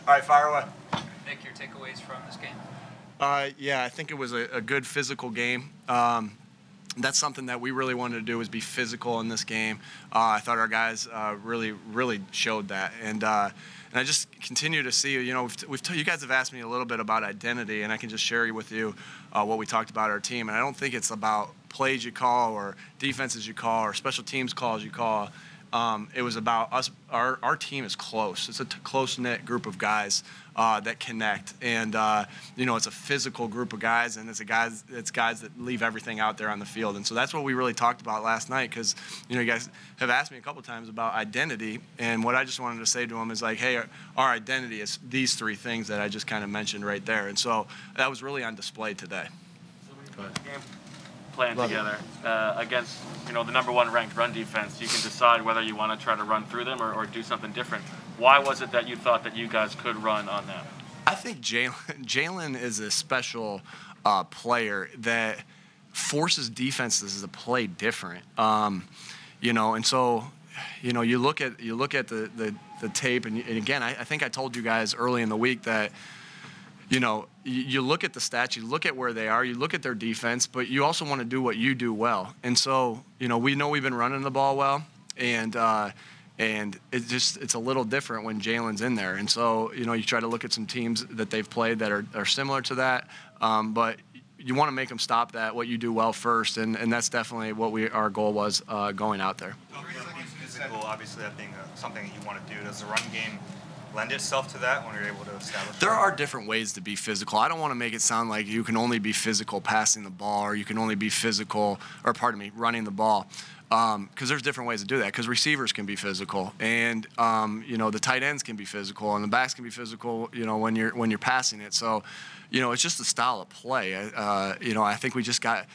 All right, fire away. Nick, your takeaways from this game? Yeah, I think it was a good physical game. That's something that we really wanted to do, was be physical in this game. I thought our guys really showed that, and I just continue to see. You know, you guys have asked me a little bit about identity, and I can just share with you what we talked about our team. And I don't think it's about plays you call or defenses you call or special teams calls you call. It was about us. Our team is close. It's a close-knit group of guys that connect, and you know, it's a physical group of guys, and it's guys that leave everything out there on the field. And so that's what we really talked about last night, because you know, you guys have asked me a couple times about identity, and what I just wanted to say to them is like, hey, our identity is these three things that I just kind of mentioned right there, and so that was really on display today. Go ahead. Playing together against, you know, the #1 ranked run defense, you can decide whether you want to try to run through them or do something different. Why was it that you thought that you guys could run on them? I think Jalen is a special player that forces defenses to play different. You know, and so, you know, you look at the tape, and again, I think I told you guys early in the week that, you know, you look at the stats, you look at where they are, you look at their defense, but you also want to do what you do well. And so, you know we've been running the ball well, and it's a little different when Jalen's in there. And so, you know, you try to look at some teams that they've played that are similar to that, but you want to make them stop what you do well first, and that's definitely what our goal was going out there. Physical, obviously, that being something that you want to do. Does the run game lend itself to that when you're able to establish? There are different ways to be physical. I don't want to make it sound like you can only be physical passing the ball, or you can only be physical, or pardon me, running the ball, because there's different ways to do that. Because receivers can be physical, and you know, the tight ends can be physical, and the backs can be physical, you know, when you're passing it. So, you know, it's just the style of play. You know, I think we just got.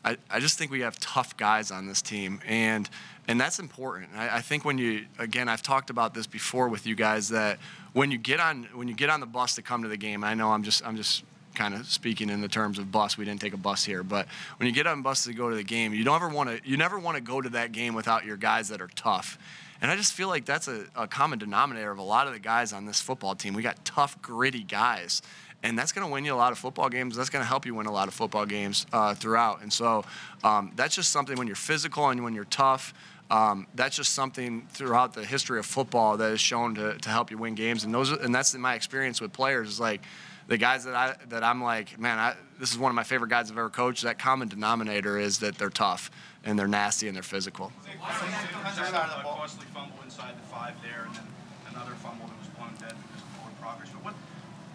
I just think we have tough guys on this team, and that's important. I think again, I've talked about this before with you guys, that when you get on the bus to come to the game, I know I'm just kind of speaking in the terms of bus. We didn't take a bus here, but when you get on the bus to go to the game, you never want to go to that game without your guys that are tough. And I just feel like that's a common denominator of a lot of the guys on this football team. We got tough, gritty guys. And that's going to win you a lot of football games. That's going to help you win a lot of football games throughout. And so that's just something, when you're physical and when you're tough, that's just something throughout the history of football that is shown to help you win games. And that's in my experience with players. Is like the guys that I'm like, man, this is one of my favorite guys I've ever coached. That common denominator is that they're tough and they're nasty and they're physical. A costly fumble inside the 5 there, and then another fumble that was blown dead because of forward progress. But what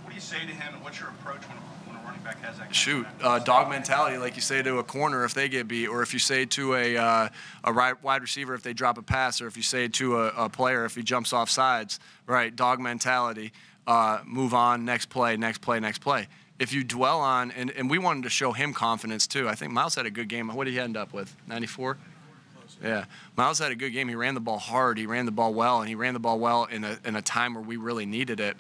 do you say to him, and what's your approach when a running back has that? Shoot, dog mentality, like you say to a corner if they get beat, or if you say to a wide receiver if they drop a pass, or if you say to a player if he jumps off sides, right? Dog mentality, move on, next play, next play, next play. If you dwell on, and we wanted to show him confidence too. I think Miles had a good game. What did he end up with, 94? Yeah, Miles had a good game. He ran the ball hard, he ran the ball well, and he ran the ball well in a time where we really needed it.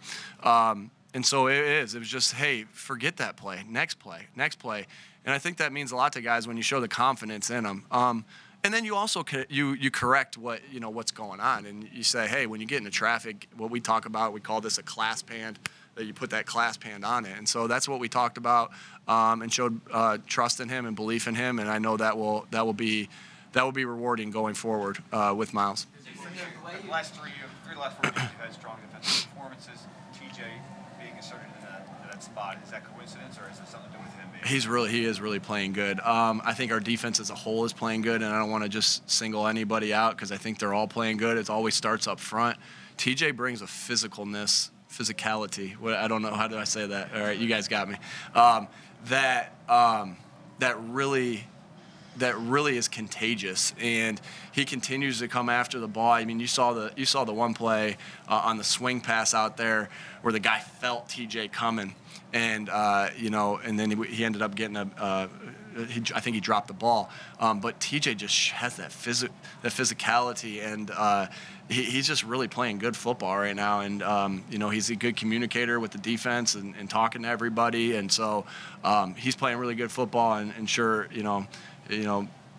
And so it was just, hey, forget that play, next play, next play. And I think that means a lot to guys when you show the confidence in them. And then you also you correct what's going on, and you say, hey, when you get into traffic, what we talk about, we call this a clasp hand, that you put that clasp hand on it. And so that's what we talked about, and showed trust in him and belief in him. And I know that will be rewarding going forward with Miles. The last 4 games, you've had strong defensive performances. TJ being inserted in that spot, is that coincidence, or is it something to do with him? He is really playing good. I think our defense as a whole is playing good, and I don't want to just single anybody out because I think they're all playing good. It always starts up front. TJ brings a physicality. I don't know, how do I say that? All right, you guys got me. That really is contagious, and he continues to come after the ball. I mean, you saw the one play on the swing pass out there where the guy felt TJ coming, and and then he ended up getting I think he dropped the ball, but TJ just has that physicality, and he's just really playing good football right now, and he's a good communicator with the defense and talking to everybody, and so he's playing really good football, and sure,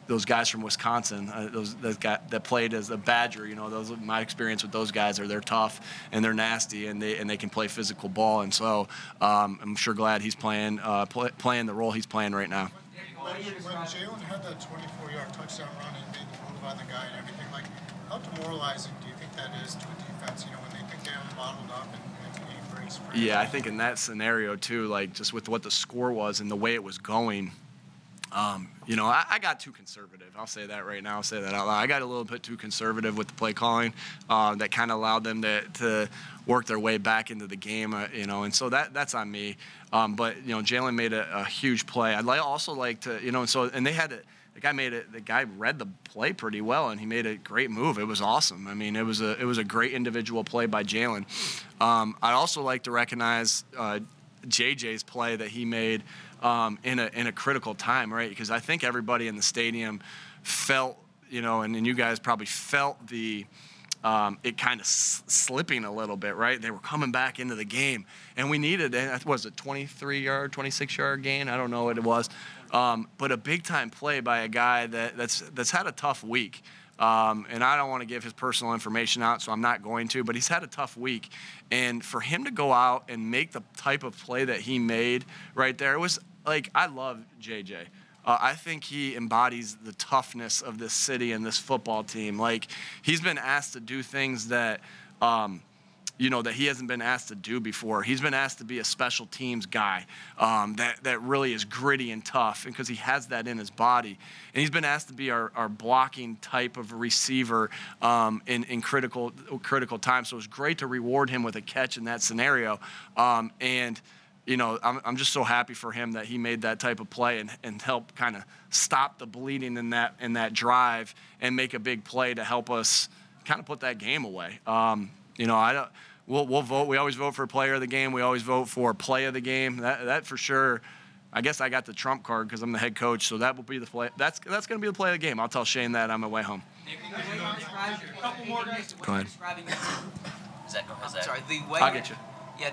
those guys from Wisconsin, that played as a Badger. You know, my experience with those guys are they're tough and they're nasty and they can play physical ball. And so I'm sure glad he's playing the role he's playing right now. When Jalen had that 24-yard touchdown run and made the move on the guy and everything, like, how demoralizing do you think that is to a defense? You know, when they think they have them bottled up and you brace for Yeah, I think in that scenario too, like just with what the score was and the way it was going. You know, I got too conservative. I'll say that right now. I'll say that out loud. I got a little bit too conservative with the play calling. That kind of allowed them to work their way back into the game. You know, and so that's on me. But you know, Jalen made a huge play. I'd also like to, you know, and they had the guy read the play pretty well, and he made a great move. It was awesome. I mean, it was a great individual play by Jalen. I'd also like to recognize JJ's play that he made in a critical time, right? Because I think everybody in the stadium felt, you know, and you guys probably felt it kind of slipping a little bit, right? They were coming back into the game, and we needed, was it 23-yard, 26-yard gain? I don't know what it was, but a big-time play by a guy that's had a tough week. And I don't want to give his personal information out, so I'm not going to, but he's had a tough week. And for him to go out and make the type of play that he made right there, it was like, I love JJ. I think he embodies the toughness of this city and this football team. Like, he's been asked to do things that, you know, that he hasn't been asked to do before. He's been asked to be a special teams guy that really is gritty and tough, because he has that in his body. And he's been asked to be our blocking type of receiver in critical times. So it was great to reward him with a catch in that scenario. And you know, I'm just so happy for him that he made that type of play and help kind of stop the bleeding in that drive and make a big play to help us kind of put that game away. You know, we'll vote. We always vote for player of the game. We always vote for play of the game. That for sure. I guess I got the trump card because I'm the head coach, so that will be the play. That's going to be the play of the game. I'll tell Shane that on my way home. Couple more guys. Go ahead. Sorry, the way I'll get you. Yeah,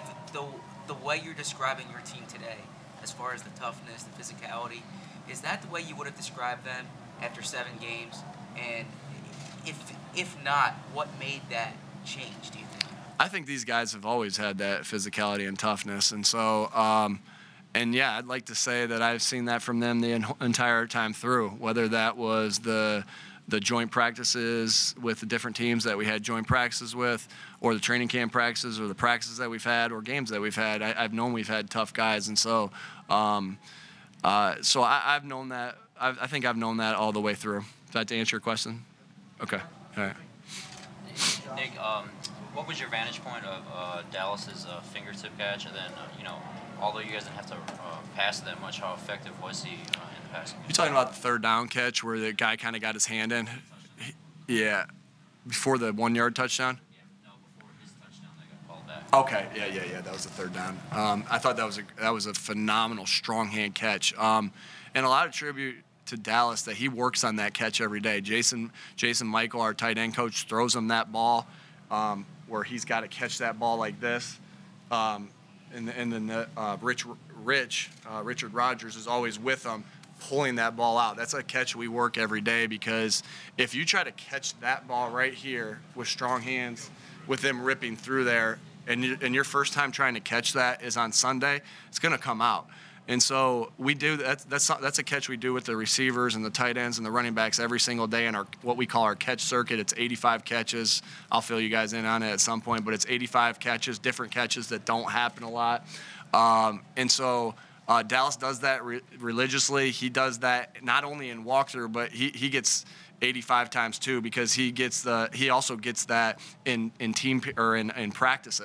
the way you're describing your team today, as far as the toughness, the physicality, is that the way you would have described them after 7 games? And if not, what made that change, do you think? I think these guys have always had that physicality and toughness, and so, and yeah, I'd like to say that I've seen that from them the entire time through, whether that was the joint practices with the different teams that we had joint practices with, or the training camp practices, or the practices that we've had, or games that we've had. I've known we've had tough guys, and so, I've known that. I think I've known that all the way through. Does that answer your question? Okay. All right. Nick, what was your vantage point of Dallas's fingertip catch, and then you know, although you guys didn't have to pass that much, how effective was he in the passing game? You talking about the 3rd down catch where the guy kind of got his hand in? Yeah, before the 1-yard touchdown. Yeah, no, before his touchdown that got called back. Okay, yeah, that was the 3rd down. I thought that was a phenomenal strong hand catch, and a lot of tribute to Dallas that he works on that catch every day. Jason Michael, our tight end coach, throws him that ball where he's got to catch that ball like this. And then Richard Rogers is always with him, pulling that ball out. That's a catch we work every day, because if you try to catch that ball right here with strong hands, with them ripping through there, and your first time trying to catch that is on Sunday, it's going to come out. And so we do that's a catch we do with the receivers and the tight ends and the running backs every single day in our what we call our catch circuit. It's 85 catches. I'll fill you guys in on it at some point, but it's 85 catches, different catches that don't happen a lot. And so Dallas does that religiously. He does that not only in walkthrough, but he gets 85 times too, because he also gets that in team or in practice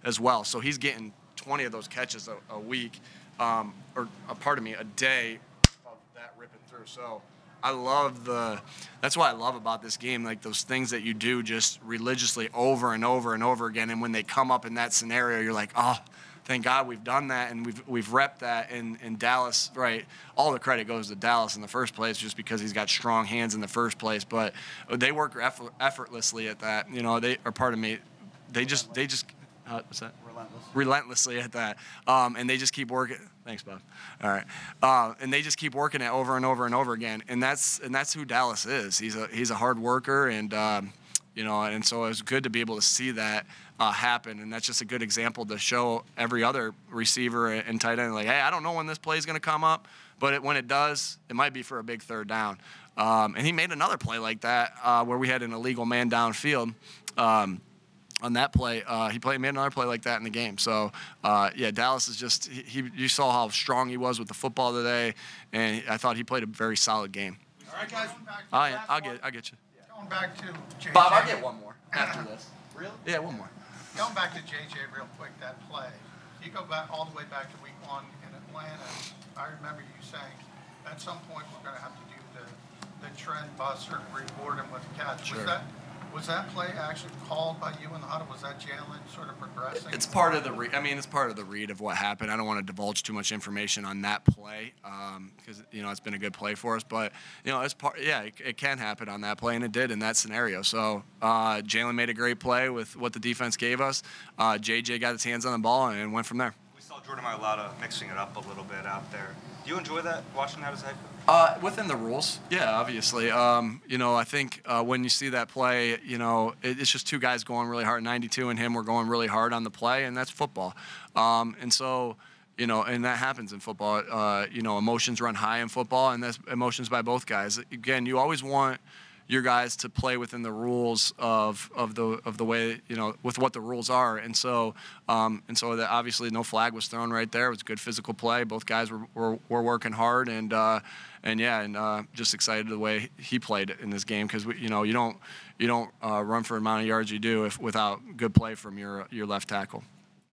as well. So he's getting 20 of those catches a week. A day of that ripping through. So that's what I love about this game, like those things that you do just religiously over and over and over again. And when they come up in that scenario, you're like, oh, thank God we've done that, and we've repped that. In Dallas, right, all the credit goes to Dallas in the first place, just because he's got strong hands in the first place. But they work effortlessly at that. You know, they just What's that? Relentless. Relentlessly at that, and they just keep working. Thanks, Bob. All right, and they just keep working it over and over and over again, and that's who Dallas is. He's a hard worker, and and so it was good to be able to see that happen, and that's just a good example to show every other receiver and tight end, like, hey, I don't know when this play is going to come up, but when it does, it might be for a big third down. And he made another play like that where we had an illegal man downfield. On that play, made another play like that in the game. So, Dallas is just you saw how strong he was with the football today, and I thought he played a very solid game. All right, guys. I'll get you. Going back to JJ. Bob, I'll get one more after this. Really? Yeah, one more. Going back to JJ real quick, that play. You go back all the way back to week 1 in Atlanta. I remember you saying at some point we're going to have to do the trend buster to reward him with a catch. Sure. Was that play actually called by you in the huddle? Was that Jalen sort of progressing? It's part of the it's part of the read of what happened. I don't want to divulge too much information on that play because it's been a good play for us. But it's part. Yeah, it can happen on that play, and it did in that scenario. So Jalen made a great play with what the defense gave us. JJ got his hands on the ball and went from there. We saw Jordan Mailata mixing it up a little bit out there. Do you enjoy that, watching that as a head coach? Within the rules, yeah, obviously. I think when you see that play, it's just two guys going really hard. 92 and him were going really hard on the play, and that's football. And so, and that happens in football. Emotions run high in football, and that's emotions by both guys. Again, you always want your guys to play within the rules of the way with what the rules are, and so that obviously no flag was thrown right there. It was good physical play. Both guys were working hard, and just excited the way he played in this game because you don't run for the amount of yards you do without good play from your left tackle.